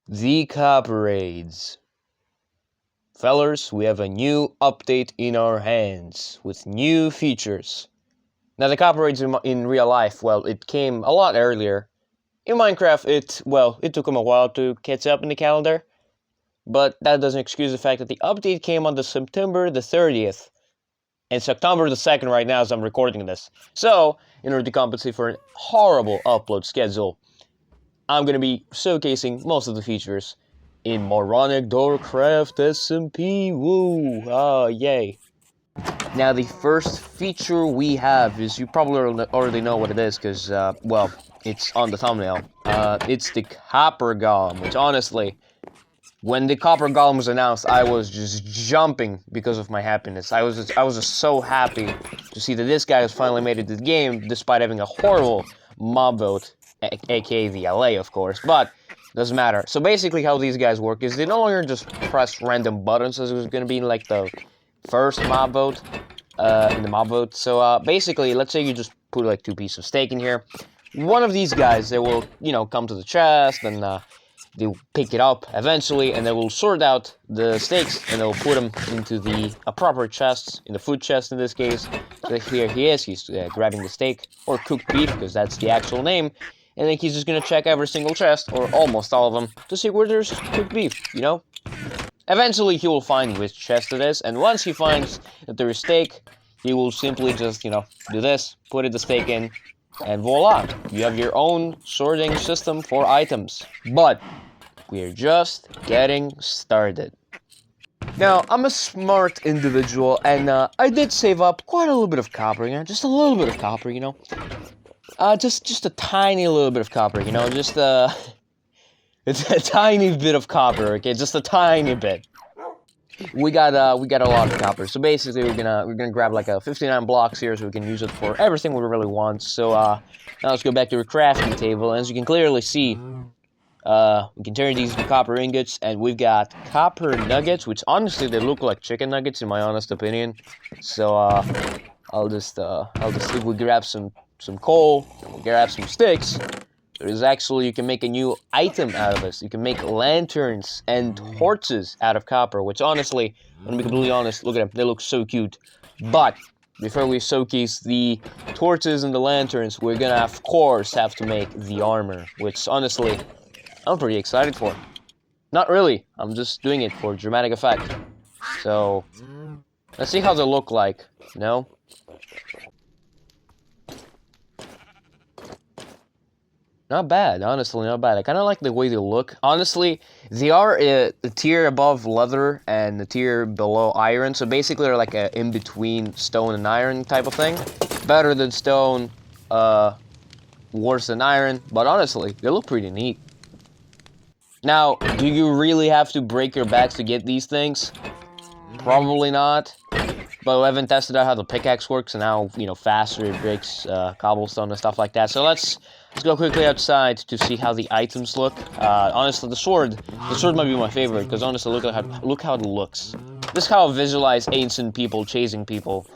The copper raids. Fellers, we have a new update in our hands with new features. Now the copper raids in real life, well, it came a lot earlier. In Minecraft, it took them a while to catch up in the calendar. But that doesn't excuse the fact that the update came on the September the 30th. And September the 2nd right now as I'm recording this. So, in order to compensate for a horrible upload schedule, I'm going to be showcasing most of the features in Moronic Doorcraft SMP. Woo! Ah, yay. Now, the first feature we have is, you probably already know what it is, because, well, it's on the thumbnail. It's the Copper Golem, which honestly, when the Copper Golem was announced, I was just jumping because of my happiness. I was just so happy to see that this guy has finally made it to the game, despite having a horrible mob vote, aka the LA, of course, but doesn't matter. So basically how these guys work is they no longer just press random buttons as it was going to be in like the first mob vote, in the mob vote. So basically, let's say you just put like 2 pieces of steak in here. One of these guys, they will, come to the chest and they'll pick it up eventually, and they will sort out the steaks, and they'll put them into the proper chests, in the food chest in this case. So here he is, he's grabbing the steak, or cooked beef, because that's the actual name, and then he's just going to check every single chest, or almost all of them, to see where there's cooked beef, Eventually he will find which chest it is, and once he finds that there is steak, he will simply just, do this, put the steak in, and voila, you have your own sorting system for items. But we're just getting started. Now, I'm a smart individual, and I did save up quite a little bit of copper, just a little bit of copper, just a tiny little bit of copper, just it's a tiny bit of copper, okay, just a tiny bit. We got a lot of copper, so basically we're gonna grab like a 59 blocks here, so we can use it for everything we really want. So now let's go back to our crafting table. As you can clearly see, we can turn these into copper ingots, and we've got copper nuggets, which honestly they look like chicken nuggets in my honest opinion. So I'll just if we grab some coal, we'll grab some sticks. There's actually, you can make a new item out of this. You can make lanterns and torches out of copper, which honestly, I'm gonna be completely honest, look at them, they look so cute. But before we showcase the torches and the lanterns, we're gonna, of course, have to make the armor, which honestly, I'm pretty excited for. Not really, I'm just doing it for dramatic effect. So, let's see how they look like, Not bad, honestly, not bad. I kind of like the way they look. Honestly, they are a tier above leather and a tier below iron. So basically, they're like a in-between stone and iron type of thing. Better than stone, worse than iron. But honestly, they look pretty neat. Now, do you really have to break your backs to get these things? Probably not. But we haven't tested out how the pickaxe works and how, faster it breaks cobblestone and stuff like that. So let's go quickly outside to see how the items look. Honestly, the sword might be my favorite, because honestly, look how it looks. This is how I visualize ancient people chasing people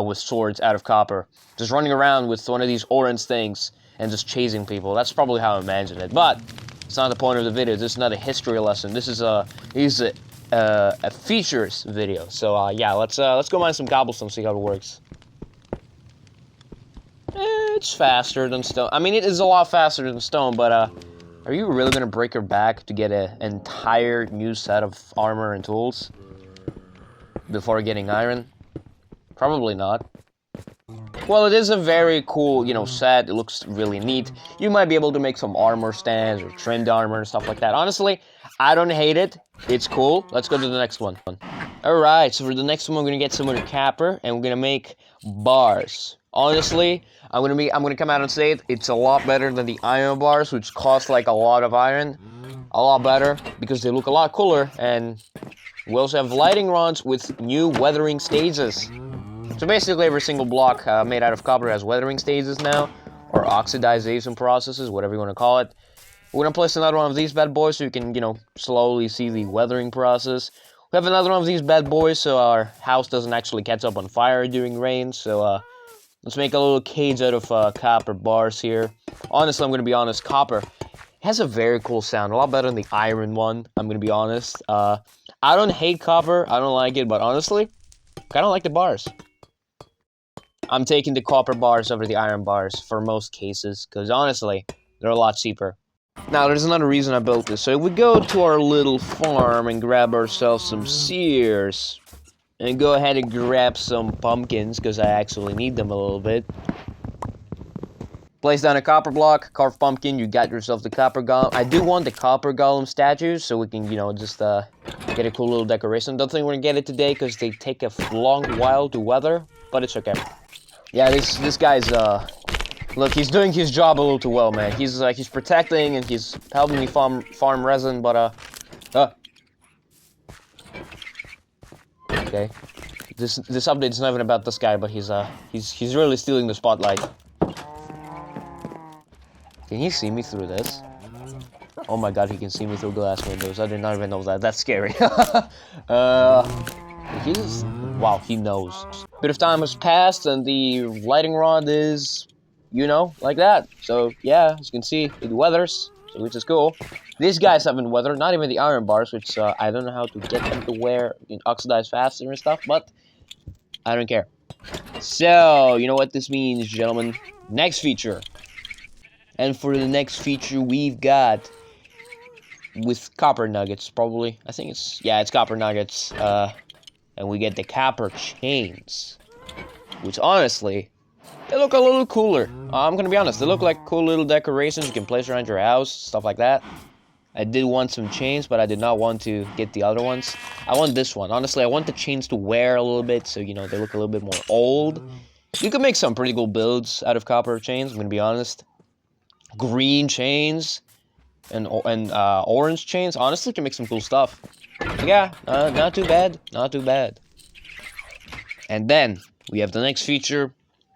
with swords out of copper. Just running around with one of these orange things and just chasing people. That's probably how I imagine it. But it's not the point of the video. This is not a history lesson. This is a features video. So yeah, let's go mine some cobblestone, see how it works. It's faster than stone. I mean, it is a lot faster than stone, but are you really gonna break your back to get an entire new set of armor and tools before getting iron? Probably not. Well, it is a very cool, set. It looks really neat. You might be able to make some armor stands or trimmed armor and stuff like that. Honestly, I don't hate it. It's cool. Let's go to the next one. Alright, so for the next one, we're gonna get some more copper, and we're gonna make bars. Honestly, I'm gonna come out and say it. It's a lot better than the iron bars, which cost like a lot of iron. A lot better, because they look a lot cooler, and we also have lighting rods with new weathering stages. So basically, every single block made out of copper has weathering stages now, or oxidization processes, whatever you want to call it. We're gonna place another one of these bad boys so you can, slowly see the weathering process. We have another one of these bad boys so our house doesn't actually catch up on fire during rain. So let's make a little cage out of copper bars here. Honestly, I'm gonna be honest, copper has a very cool sound, a lot better than the iron one, I'm gonna be honest. I don't hate copper, I don't like it, but honestly, kinda like the bars. I'm taking the copper bars over the iron bars for most cases, because honestly, they're a lot cheaper. Now, there's another reason I built this. So if we go to our little farm and grab ourselves some shears, and go ahead and grab some pumpkins, because I actually need them a little bit. Place down a copper block, carve pumpkin, you got yourself the copper golem. I do want the copper golem statues, so we can, you know, just get a cool little decoration. Don't think we're gonna get it today, because they take a long while to weather, but it's okay. Yeah, this guy's, look, he's doing his job a little too well, man. He's protecting and he's helping me farm resin, but, okay. This update's not even about this guy, but he's really stealing the spotlight. Can he see me through this? Oh my god, he can see me through glass windows. I did not even know that. That's scary. Wow, he knows. A bit of time has passed, and the lighting rod is, you know, like that. So, yeah, as you can see, it weathers, which is cool. These guys haven't weathered, not even the iron bars, which I don't know how to get them to wear, oxidize faster and stuff, but I don't care. So, you know what this means, gentlemen. Next feature. And for the next feature, we've got, with copper nuggets, probably. I think it's, yeah, it's copper nuggets. And we get the copper chains. Which, honestly, they look a little cooler. I'm gonna be honest, they look like cool little decorations you can place around your house, stuff like that. I did want some chains, but I did not want to get the other ones. I want this one. Honestly, I want the chains to wear a little bit, so, you know, they look a little bit more old. You can make some pretty cool builds out of copper chains, I'm gonna be honest. Green chains and orange chains, honestly, can make some cool stuff. So yeah, not too bad, not too bad. And then, we have the next feature.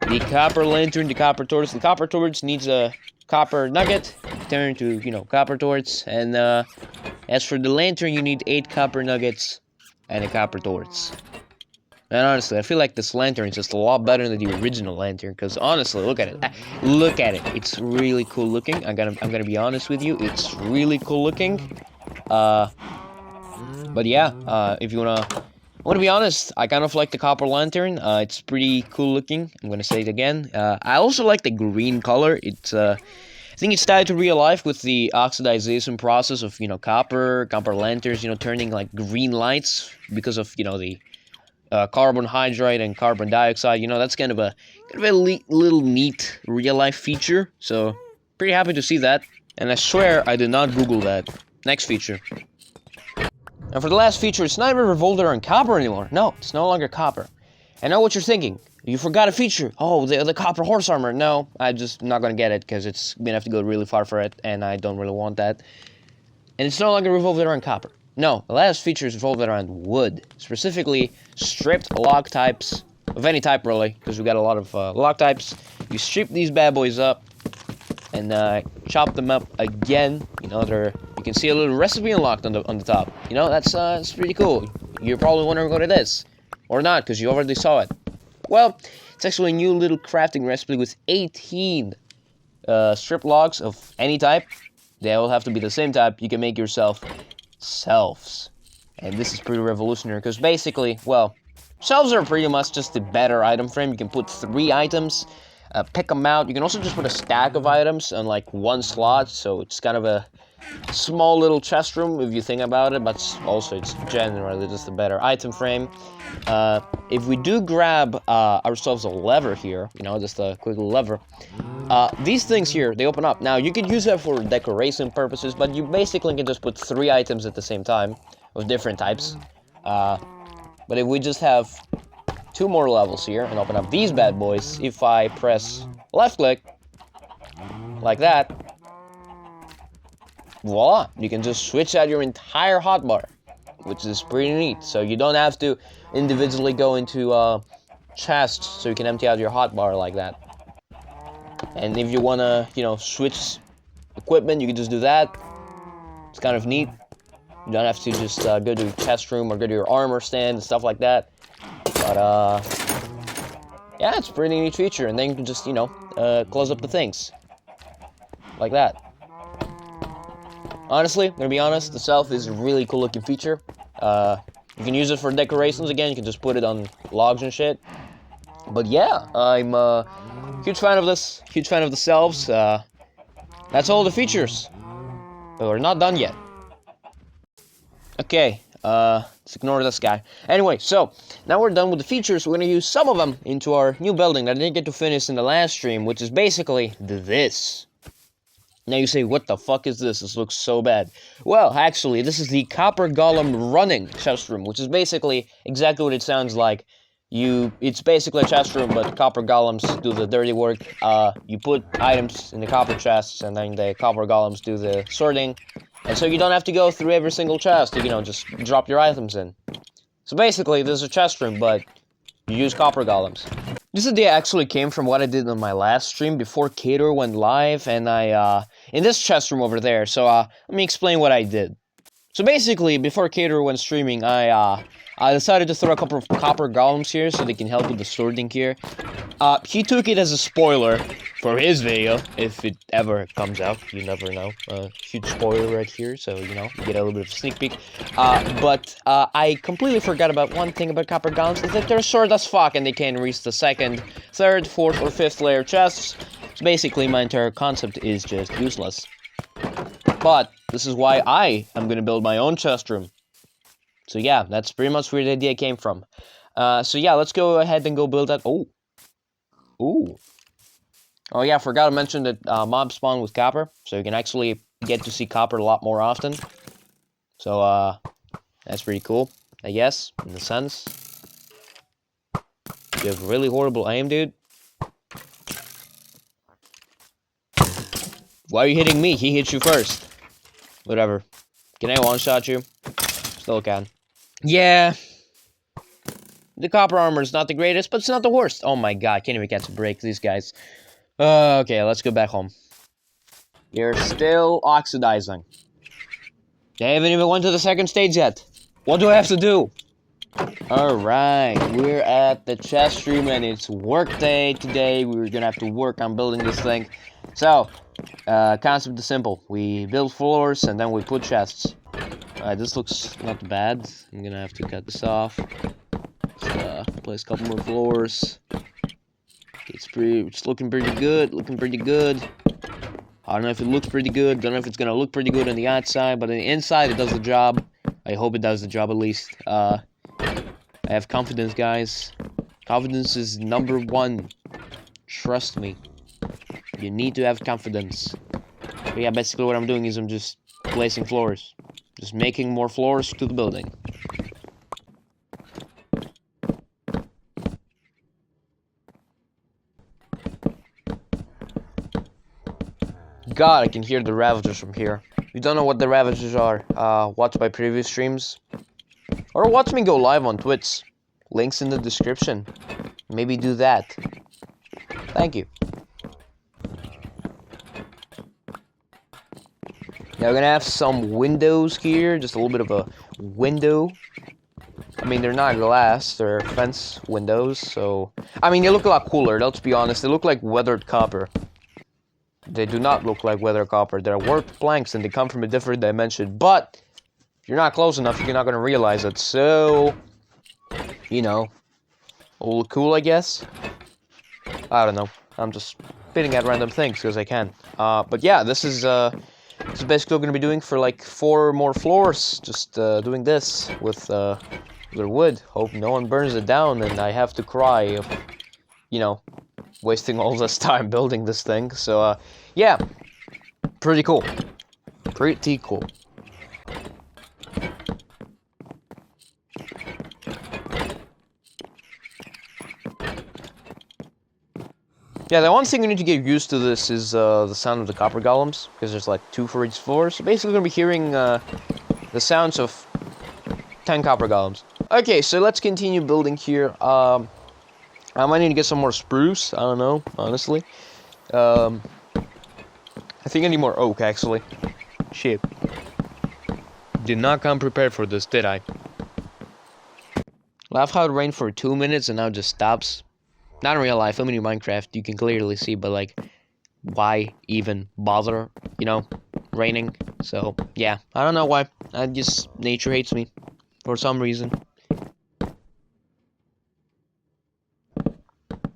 The copper lantern, the copper torch. The copper torch needs a copper nugget, turn to, you know, copper torch. And as for the lantern, you need 8 copper nuggets and a copper torch. And honestly, I feel like this lantern is just a lot better than the original lantern. Because honestly, look at it. Look at it. It's really cool looking. I'm gonna be honest with you. It's really cool looking. But yeah, if you wanna... I want to be honest, I kind of like the copper lantern. It's pretty cool looking. I'm going to say it again. I also like the green color. It's, I think it's tied to real life with the oxidization process of, you know, copper lanterns, you know, turning like green lights because of, you know, the carbon hydrate and carbon dioxide. You know, that's kind of a little neat real life feature. So, pretty happy to see that. And I swear I did not Google that. Next feature. And for the last feature, it's not even revolved around copper anymore. No, it's no longer copper. I know what you're thinking. You forgot a feature. Oh, the copper horse armor. No, I'm just not going to get it because it's going to have to go really far for it, and I don't really want that. And it's no longer revolved around copper. No, the last feature is revolved around wood. Specifically, stripped log types, of any type really, because we got a lot of log types. You strip these bad boys up, and chop them up again. You know, you can see a little recipe unlocked on the top. You know, that's pretty cool. You're probably wondering what it is, or not, because you already saw it. Well, it's actually a new little crafting recipe with 18 strip logs of any type. They all have to be the same type. You can make yourself shelves, and this is pretty revolutionary because basically, well, shelves are pretty much just a better item frame. You can put 3 items. Pick them out. You can also just put a stack of items on like 1 slot, so it's kind of a small little chest room if you think about it, but also it's generally just a better item frame. If we do grab ourselves a lever here, you know, just a quick little lever, these things here, they open up. Now, you could use that for decoration purposes, but you basically can just put 3 items at the same time of different types. But if we just have 2 more levels here and open up these bad boys, if I press left click like that, voila, you can just switch out your entire hotbar, which is pretty neat. So you don't have to individually go into chests so you can empty out your hotbar like that. And if you want to, you know, switch equipment, you can just do that. It's kind of neat. You don't have to just go to your chest room or go to your armor stand and stuff like that. But, yeah, it's a pretty neat feature. And then you can just, you know, close up the things. Like that. Honestly, I'm gonna be honest, the self is a really cool looking feature. You can use it for decorations again, you can just put it on logs and shit. But yeah, I'm a huge fan of this, huge fan of the selves. That's all the features. But we're not done yet. Okay, let's ignore this guy. Anyway, so, now we're done with the features, we're gonna use some of them into our new building that I didn't get to finish in the last stream, which is basically this. Now you say, what the fuck is this? This looks so bad. Well, actually, this is the Copper Golem running chest room, which is basically exactly what it sounds like. It's basically a chest room, but copper golems do the dirty work. You put items in the copper chests, and then the copper golems do the sorting. And so you don't have to go through every single chest, you know, just drop your items in. So basically, this is a chest room, but you use copper golems. This idea actually came from what I did on my last stream before Cater went live, and in this chest room over there, so, let me explain what I did. So basically, before Cater went streaming, I decided to throw a couple of copper golems here so they can help with the sorting here. He took it as a spoiler for his video, if it ever comes out, you never know. Huge spoiler right here, so, you know, you get a little bit of a sneak peek. But I completely forgot about one thing about copper golems, is that they're short as fuck and they can't reach the second, third, fourth, or fifth layer chests. So basically, my entire concept is just useless. But this is why I am going to build my own chest room. So yeah, that's pretty much where the idea came from. So yeah, let's go ahead and go build that. Oh. Ooh. Oh yeah, I forgot to mention that mobs spawn with copper. So you can actually get to see copper a lot more often. So that's pretty cool, I guess, in a sense. You have really horrible aim, dude. Why are you hitting me? He hit you first. Whatever. Can I one-shot you? Still can. Yeah. The copper armor is not the greatest, but it's not the worst. Oh my god, I can't even get to break these guys. Okay, let's go back home. You're still oxidizing. They haven't even went to the second stage yet. What do I have to do? Alright, we're at the chest room and it's work day today. We're gonna have to work on building this thing. So, concept is simple. We build floors and then we put chests. This looks not bad. I'm gonna have to cut this off. Place a couple more floors. It's looking pretty good. I don't know if it looks pretty good. Don't know if it's gonna look pretty good on the outside, but on the inside it does the job. I hope it does the job at least. I have confidence, guys. Confidence is #1. Trust me. You need to have confidence. But yeah, basically what I'm doing is I'm just placing floors. Just making more floors to the building. God, I can hear the Ravagers from here. If you don't know what the Ravagers are, watch my previous streams. Or watch me go live on Twitch. Links in the description. Maybe do that. Thank you. Now we're gonna have some windows here. Just a little bit of a window. I mean, they're not glass, they're fence windows, so... I mean, they look a lot cooler, let's be honest. They look like weathered copper. They do not look like weathered copper. They're warped planks and they come from a different dimension. But, if you're not close enough, you're not going to realize it. So, you know, a little cool, I guess. I don't know. I'm just spitting at random things because I can. But yeah, this is basically what we're going to be doing for like 4 more floors. Just doing this with wood. Hope no one burns it down and I have to cry of, you know, wasting all this time building this thing. So, yeah. Pretty cool. Pretty cool. Yeah, the one thing you need to get used to this is the sound of the copper golems, because there's like 2 for each floor. So basically, we're going to be hearing the sounds of 10 copper golems. Okay, so let's continue building here. I might need to get some more spruce. I don't know, honestly. I think I need more oak, actually. Shit. Did not come prepared for this, did I? Laugh how it rained for 2 minutes and now it just stops. Not in real life, filming in Minecraft, you can clearly see, but like, why even bother, you know, raining? So, yeah, I don't know why. Nature hates me for some reason.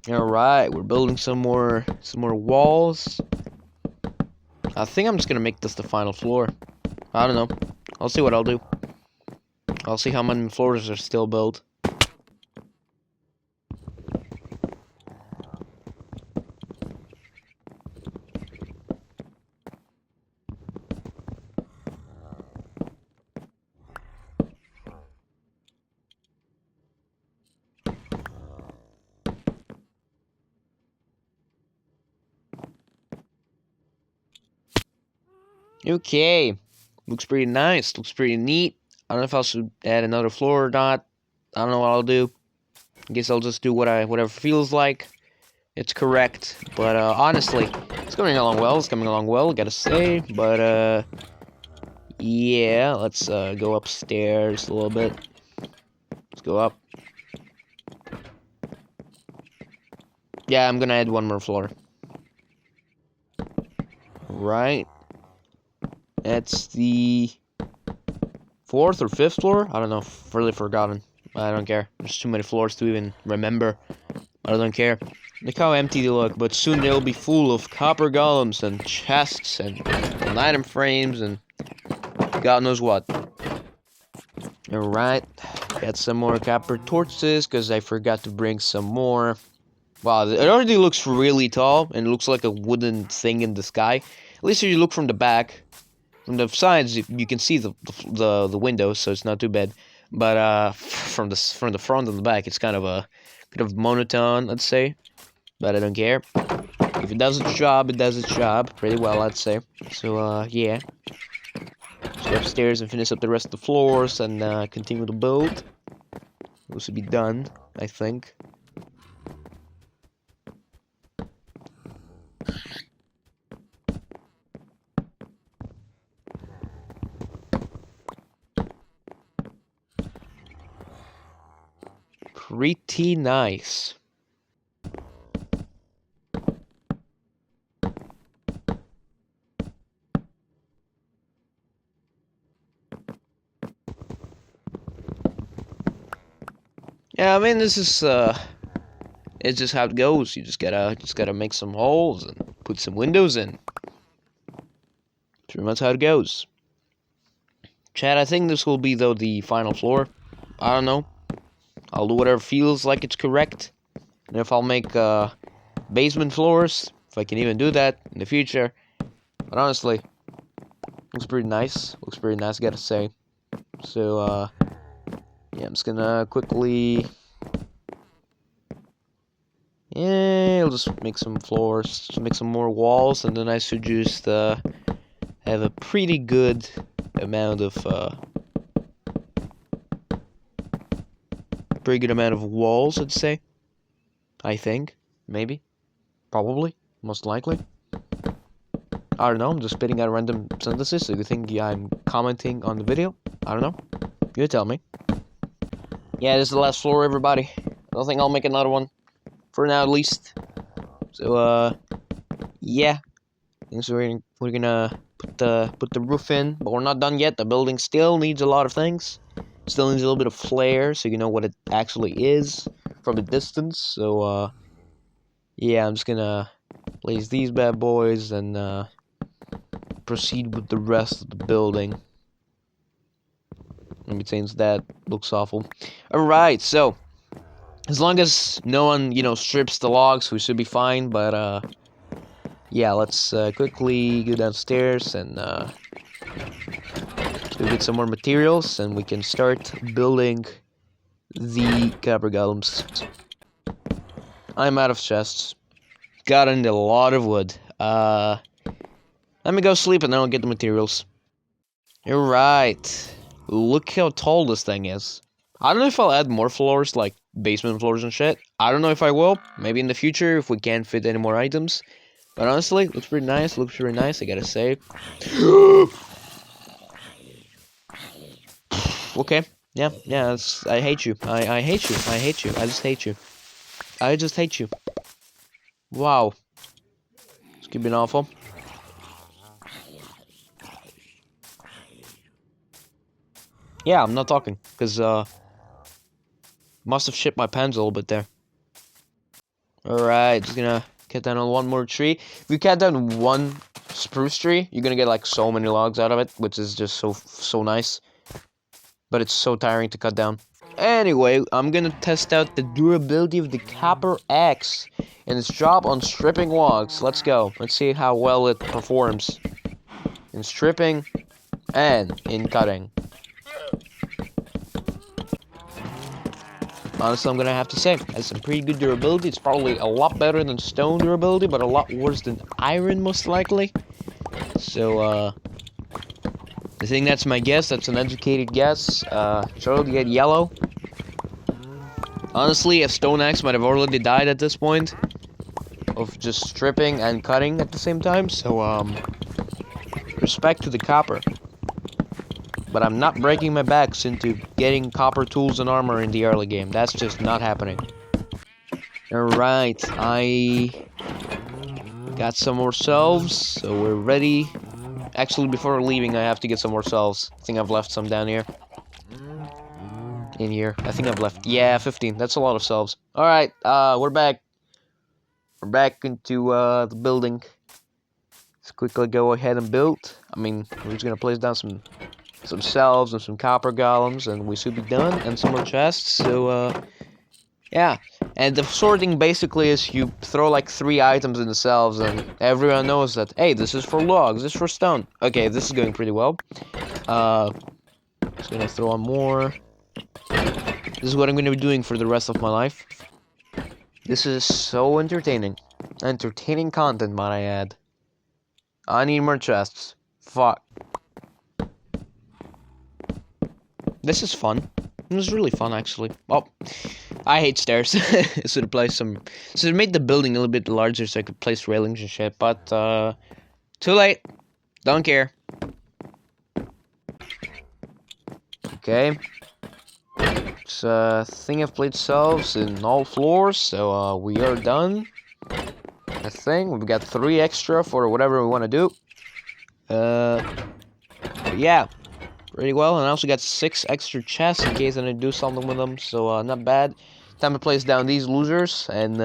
Alright, we're building some more walls. I think I'm just gonna make this the final floor. I don't know. I'll see what I'll do. I'll see how many floors are still built. Okay. Looks pretty nice. Looks pretty neat. I don't know if I should add another floor or not. I don't know what I'll do. I guess I'll just do whatever feels like. It's correct. But honestly, it's coming along well. It's coming along well, gotta say. But yeah, let's go upstairs a little bit. Let's go up. Yeah, I'm gonna add one more floor. Right. That's the 4th or 5th floor? I don't know. Really forgotten. I don't care. There's too many floors to even remember. I don't care. Look how empty they look, but soon they'll be full of copper golems and chests and item frames and God knows what. Alright. Got some more copper torches because I forgot to bring some more. Wow, it already looks really tall and it looks like a wooden thing in the sky. At least if you look from the back. From the sides, you can see the windows, so it's not too bad. But from the front and the back, it's kind of monotone, let's say. But I don't care. If it does its job, it does its job pretty well, I'd say. So yeah. Let's go upstairs and finish up the rest of the floors and continue to build. This should be done, I think. Pretty nice. Yeah, I mean, this is it's just how it goes. You just gotta make some holes and put some windows in. Pretty much how it goes. Chad, I think this will be though the final floor. I don't know. I'll do whatever feels like it's correct. And if I'll make basement floors, if I can even do that in the future. But honestly, looks pretty nice. Looks pretty nice, gotta say. So yeah, I'm just gonna quickly. Yeah, I'll just make some floors, just make some more walls, and then I should just have a pretty good amount of walls, I'd say. I think, maybe, probably, most likely. I don't know. I'm just spitting out random sentences. So you think I'm commenting on the video? I don't know. You tell me. Yeah, this is the last floor, everybody. I don't think I'll make another one. For now, at least. So, yeah. So we're gonna put the roof in, but we're not done yet. The building still needs a lot of things. Still needs a little bit of flair, so you know what it actually is from a distance. So, yeah, I'm just gonna place these bad boys and proceed with the rest of the building. Let me change that. Looks awful. Alright, so as long as no one, strips the logs, we should be fine. But yeah, let's quickly go downstairs and go get some more materials, and we can start building the copper golems. I'm out of chests. Got into a lot of wood. Let me go sleep and then I'll get the materials. Alright. Look how tall this thing is. I don't know if I'll add more floors, like basement floors and shit. I don't know if I will. Maybe in the future if we can't fit any more items. But honestly, looks pretty nice. Looks pretty nice, I gotta say. Okay. Yeah, I hate you. I hate you. I hate you. I just hate you. I just hate you. Wow. It's keeping awful. Yeah, I'm not talking, because, must have shit my pants a little bit there. Alright, just gonna cut down on one more tree. If you cut down one spruce tree, you're gonna get, like, so many logs out of it, which is just so nice. But it's so tiring to cut down. Anyway, I'm gonna test out the durability of the copper axe and its job on stripping logs. Let's go. Let's see how well it performs in stripping and in cutting. Honestly, I'm gonna have to say, it has some pretty good durability. It's probably a lot better than stone durability, but a lot worse than iron, most likely. So, I think that's my guess. That's an educated guess. Charlie, get yellow. Honestly, a stone axe might have already died at this point of just stripping and cutting at the same time. So, respect to the copper. But I'm not breaking my backs into getting copper tools and armor in the early game. That's just not happening. Alright, I got some more shelves, so we're ready. Actually, before leaving, I have to get some more shelves. I think I've left some down here. In here. I think I've left. Yeah, 15. That's a lot of shelves. Alright, we're back. We're back into, the building. Let's quickly go ahead and build. I mean, we're just gonna place down some shelves and some copper golems, and we should be done, and some more chests. So, yeah. And the sorting basically is you throw like 3 items in the shelves, and everyone knows that, hey, this is for logs, this is for stone. Okay, this is going pretty well. Just gonna throw on more. This is what I'm gonna be doing for the rest of my life. This is so entertaining. Entertaining content, might I add. I need more chests. Fuck. This is fun. It was really fun, actually. Oh, I hate stairs. Should have placed some. Should have made the building a little bit larger so I could place railings and shit. But too late. Don't care. Okay. So I think I've played shelves in all floors, so we are done. I think we've got 3 extra for whatever we want to do. Yeah. Pretty well, and I also got 6 extra chests in case I need to do something with them, so not bad. Time to place down these losers, and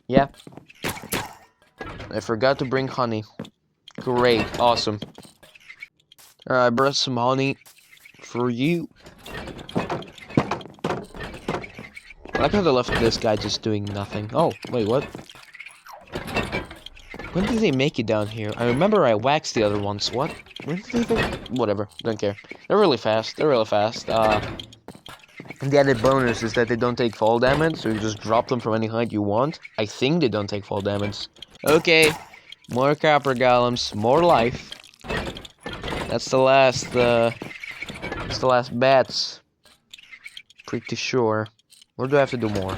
yeah. I forgot to bring honey. Great, awesome. Alright, I brought some honey for you. I like how they left this guy just doing nothing. Oh, wait, what? When did they make it down here? I remember I waxed the other ones. What? When did they? Whatever. Don't care. They're really fast. They're really fast. And the added bonus is that they don't take fall damage, so you just drop them from any height you want. I think they don't take fall damage. Okay. More copper golems. More life. That's the last, that's the last bats. Pretty sure. Or do I have to do more?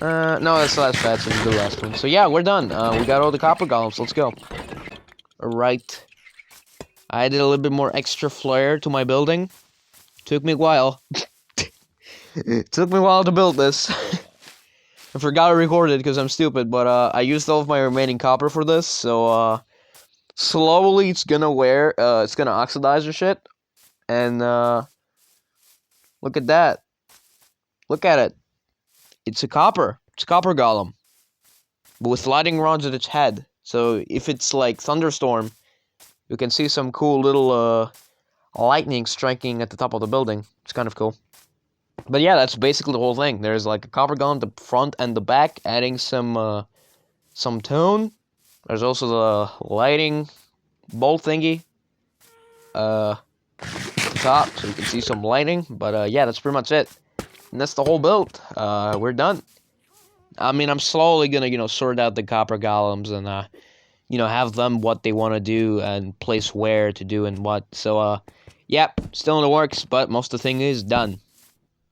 No, that's the last bats and the last one. So yeah, we're done. We got all the copper golems. Let's go. Alright. I did a little bit more extra flair to my building. Took me a while. It took me a while to build this. I forgot to record it because I'm stupid, but I used all of my remaining copper for this, so slowly it's gonna wear, it's gonna oxidize or shit. And look at that. Look at it. It's a copper golem. But with lightning rods at its head. So if it's like thunderstorm, you can see some cool little lightning striking at the top of the building. It's kind of cool. But yeah, that's basically the whole thing. There's like a copper golem, the front and the back, adding some tone. There's also the lighting bolt thingy. At the top, so you can see some lighting. But yeah, that's pretty much it. And that's the whole build. We're done. I mean, I'm slowly gonna, sort out the copper golems and, have them what they want to do and place where to do and what. So, yeah, still in the works, but most of the thing is done.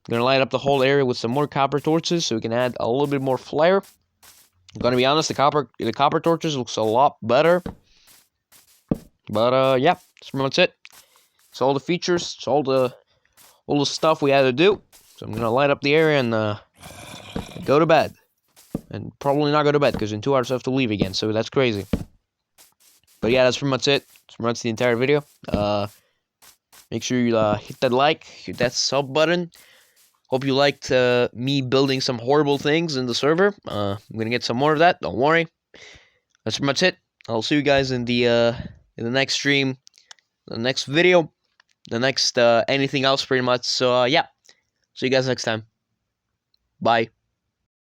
I'm gonna light up the whole area with some more copper torches so we can add a little bit more flair. I'm gonna be honest, the copper torches looks a lot better. But, yeah, that's pretty much it. It's all the features, it's all the stuff we had to do. So I'm gonna light up the area and go to bed. And probably not go to bed because in 2 hours I have to leave again, so that's crazy. But yeah, that's pretty much it. That's pretty much the entire video. Make sure you hit that like, hit that sub button. Hope you liked me building some horrible things in the server. I'm gonna get some more of that. Don't worry. That's pretty much it. I'll see you guys in the next stream, the next video, the next anything else, pretty much. So yeah, see you guys next time. Bye.